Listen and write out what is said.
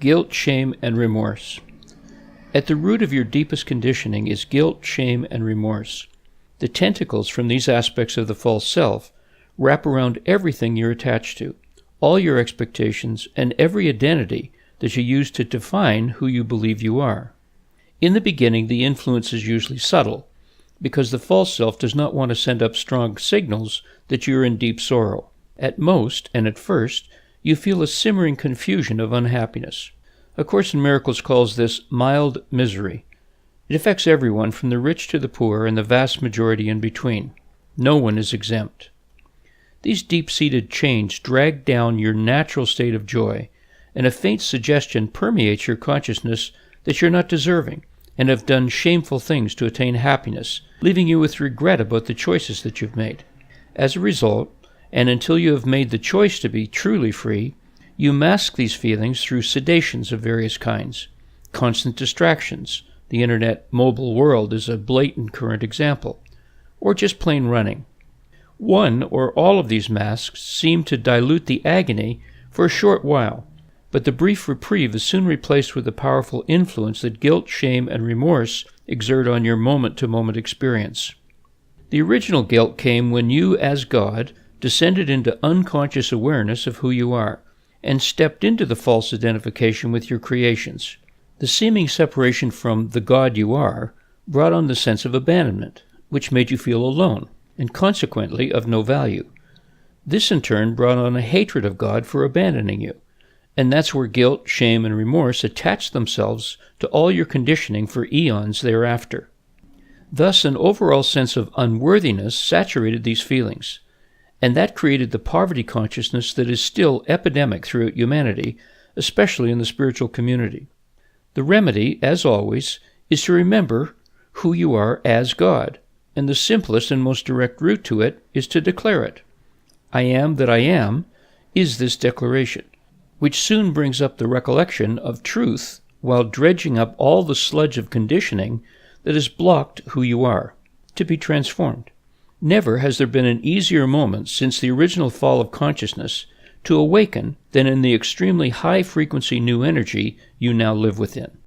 Guilt, shame, and remorse. At the root of your deepest conditioning is guilt, shame, and remorse. The tentacles from these aspects of the false self wrap around everything you're attached to, all your expectations, and every identity that you use to define who you believe you are. In the beginning, the influence is usually subtle, because the false self does not want to send up strong signals that you're in deep sorrow. At most, and at first, you feel a simmering confusion of unhappiness. A Course in Miracles calls this mild misery. It affects everyone from the rich to the poor and the vast majority in between. No one is exempt. These deep-seated chains drag down your natural state of joy, and a faint suggestion permeates your consciousness that you're not deserving and have done shameful things to attain happiness, leaving you with regret about the choices that you've made. As a result, and until you have made the choice to be truly free, you mask these feelings through sedations of various kinds, constant distractions. The internet mobile world is a blatant current example, or just plain running. One or all of these masks seem to dilute the agony for a short while, but the brief reprieve is soon replaced with the powerful influence that guilt, shame, and remorse exert on your moment-to-moment experience. The original guilt came when you, as God, descended into unconscious awareness of who you are, and stepped into the false identification with your creations. The seeming separation from the God you are brought on the sense of abandonment, which made you feel alone, and consequently of no value. This in turn brought on a hatred of God for abandoning you, and that's where guilt, shame, and remorse attached themselves to all your conditioning for eons thereafter. Thus, an overall sense of unworthiness saturated these feelings, and that created the poverty consciousness that is still epidemic throughout humanity, especially in the spiritual community. The remedy, as always, is to remember who you are as God, and the simplest and most direct route to it is to declare it. I am that I am is this declaration, which soon brings up the recollection of truth while dredging up all the sludge of conditioning that has blocked who you are, to be transformed. Never has there been an easier moment since the original fall of consciousness to awaken than in the extremely high-frequency new energy you now live within.